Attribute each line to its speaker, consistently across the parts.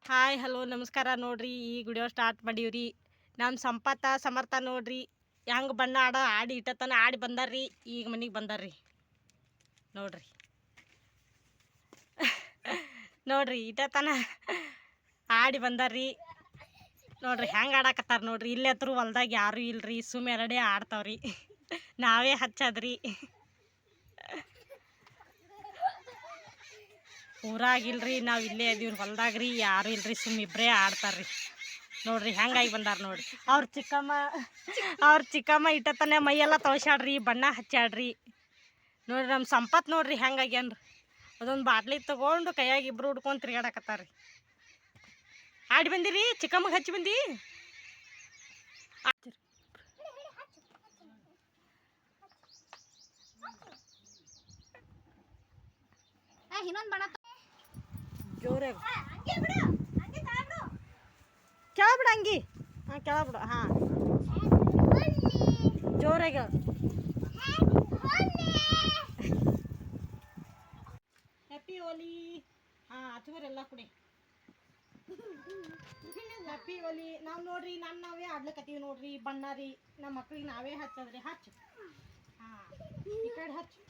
Speaker 1: Hi hello ನಮಸ್ಕಾರ ನೋಡ್ರಿ. ಈ ವಿಡಿಯೋ ಸ್ಟಾರ್ಟ್ ಮಾಡೀವ್ರಿ. ನಮ್ಮ ಸಂಪತ್ತ ಸಮರ್ಥ ನೋಡ್ರಿ ಹೆಂಗೆ ಬಣ್ಣ ಆಡಿ ಇಟ್ಟತನ ಆಡಿ ಬಂದಾರ್ರಿ. ಈಗ ಮನೆಗೆ ಬಂದಾರ್ರಿ ನೋಡ್ರಿ. ನೋಡ್ರಿ ಇಟ್ಟತನ ಆಡಿ ಬಂದಾರ್ರಿ ನೋಡ್ರಿ. ಹೆಂಗೆ ಆಡಕತ್ತಾರ ನೋಡ್ರಿ. ಇಲ್ಲೇ ಹತ್ರ ಹೊಲ್ದಾಗ ಯಾರೂ ಇಲ್ರಿ, ಸುಮ್ಮ ಎರಡೇ ಆಡ್ತಾವ್ರಿ. ನಾವೇ ಹಚ್ಚದ್ರಿ. ಊರಾಗಿಲ್ರಿ, ನಾವು ಇಲ್ಲೇ ಇದೀವಿ ಹೊಲ್ದಾಗ್ರಿ. ಯಾರು ಇಲ್ರಿ, ಸುಮ್ಮ ಇಬ್ಬರೇ ಆಡ್ತಾರ್ರಿ ನೋಡ್ರಿ. ಹೆಂಗಾಗಿ ಬಂದಾರ ನೋಡ್ರಿ. ಅವ್ರ ಚಿಕ್ಕಮ್ಮ ಇಟ್ಟತನೇ ಮೈಯೆಲ್ಲ ತೊಳ್ಸ್ಯಾಡ್ರಿ, ಬಣ್ಣ ಹಚ್ಚಾಡ್ರಿ ನೋಡ್ರಿ. ನಮ್ಮ ಸಂಪತ್ ನೋಡ್ರಿ ಹೆಂಗಾಗ್ಯಾನ್ರಿ. ಅದೊಂದು ಬಾಟ್ಲಿ ತೊಗೊಂಡು ಕೈಯಾಗ ಇಬ್ರು ಹುಡ್ಕೊಂಡು ತಿರ್ಗಾಡಕತ್ತಾರ್ರಿ. ಆಡಿ ಬಂದಿರಿ, ಚಿಕ್ಕಮ್ಮಗೆ ಹಚ್ಚಿ ಬಂದಿ.
Speaker 2: ಇನ್ನೊಂದು ಬಣ
Speaker 1: ಜೋರಾಗ ಕೆಳಬಿಡ ಅಂಗಿ. ಹಾಂ ಕೆಳಬಿಡು. ಹಾಂ ಜೋರಾಗ ಹ್ಯಾಪಿ ಹೋಲಿ. ಹಾಂ ಹಚ್ಬರೆಲ್ಲ ಕುಡಿ. ಹ್ಯಾಪಿ ಹೋಲಿ. ನಾವು ನೋಡ್ರಿ ನಾವೇ ಆಡ್ಲಕತ್ತೀವಿ ನೋಡ್ರಿ. ಬಣ್ಣ ರೀ ನಮ್ಮ ಮಕ್ಳಿಗೆ ನಾವೇ ಹಚ್ಚದ್ರಿ. ಹಚ್ಚು. ಹಾಂ ಈ ಕಡೆ ಹಚ್ಚು.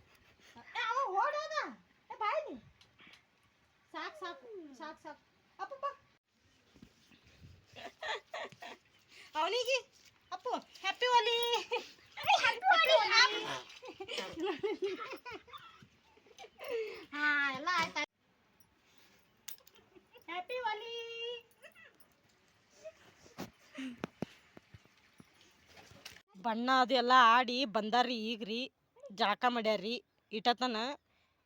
Speaker 1: ಅವ ಓಡೋದ ಬಾಯ್ನಿ. ಸಾಕು ಸಾಕು ಸಾಕು ಸಾಕು ಅಪ್ಪಪ್ಪ. ಅವನಿಗೆ ಅಪ್ಪು ಹ್ಯಾಪಿ ಹೋಲಿ. ಹಾಂ ಎಲ್ಲ ಆಯ್ತಾ. ಹ್ಯಾಪಿ ಹೋಲಿ. ಬಣ್ಣ ಅದು ಎಲ್ಲ ಆಡಿ ಬಂದಾರ್ರಿ. ಈಗ್ರಿ ಜಳಕ ಮಾಡ್ಯಾರ್ರಿ. ಇಟ್ಟತನ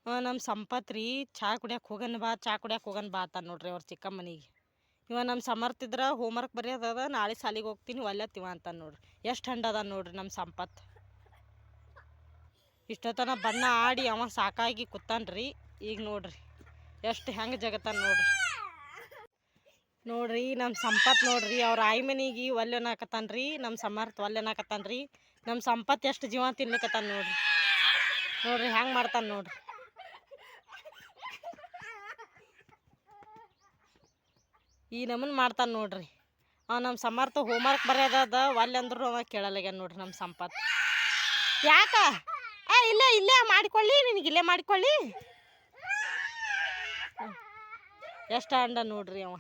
Speaker 1: ನಮ್ಮ ಸಂಪತ್ ರೀ ಚಾ ಕುಡಿಯಕ್ಕೆ ಹೋಗನ್ ಬಾ ಅಂತ ನೋಡ್ರಿ ಅವ್ರ ಚಿಕ್ಕಮ್ಮನಿಗೆ. ಇವ ನಮ್ಮ ಸಮರ್ತಿದ್ರ ಹೋಮ್ವರ್ಕ್ ಬರೆಯೋದದ, ನಾಳೆ ಸಾಲಿಗೆ ಹೋಗ್ತೀನಿ ಒಲ್ಲೆತ್ತಿವ ಅಂತ ನೋಡ್ರಿ. ಎಷ್ಟು ಹಂಡದ ನೋಡ್ರಿ ನಮ್ಮ ಸಂಪತ್. ಇಷ್ಟೊತ್ತನ ಬಣ್ಣ ಆಡಿ ಅವ ಸಾಕಾಗಿ ಕೂತಾನ್ರಿ. ಈಗ ನೋಡ್ರಿ ಎಷ್ಟು ಹೆಂಗೆ ಜಗತ್ತಾನ ನೋಡ್ರಿ ನಮ್ಮ ಸಂಪತ್ ನೋಡ್ರಿ. ಅವ್ರ ಆಯಿ ಮನಿಗೆ ಒಲ್ಲೆನಾಕತ್ತಾನ್ರಿ. ನಮ್ಮ ಸಮರ್ಥ ಒಲ್ಲೆನಾಕತ್ತಾನ್ರಿ. ನಮ್ಮ ಸಂಪತ್ ಎಷ್ಟು ಜೀವ ತಿನ್ಲಿಕತ್ತಾನ ನೋಡ್ರಿ ಹೆಂಗೆ ಮಾಡ್ತಾನೆ ನೋಡ್ರಿ. ಈ ನಮೂನ್ ಮಾಡ್ತಾನೆ ನೋಡ್ರಿ. ನಮ್ಮ ಸಮರ್ಥ ಹೋಮ್ವರ್ಕ್ ಬರೆಯೋದದ ಒಲ್ಲೆಂದ್ರು ಅವ ಕೇಳಲ್ಲಾಗ್ಯಾನ ನೋಡ್ರಿ ನಮ್ಮ ಸಂಪತ್. ಯಾಕ ಇಲ್ಲೇ ಮಾಡಿಕೊಳ್ಳಿ, ನಿನಗಿಲ್ಲೇ ಮಾಡಿಕೊಳ್ಳಿ. ಎಷ್ಟು ಹಂಡ ನೋಡ್ರಿ. ಅವ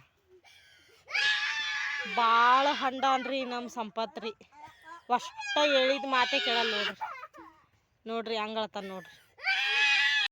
Speaker 1: ಭಾಳ ಹಂಡ ಅನ್ರಿ ನಮ್ಮ ಸಂಪತ್ ರೀ. ಅಷ್ಟ ಹೇಳಿದ ಮಾತೇ ಕೇಳಲ್ಲ ನೋಡ್ರಿ. ಹಂಗೆ ಹೇಳ್ತಾನೆ ನೋಡ್ರಿ.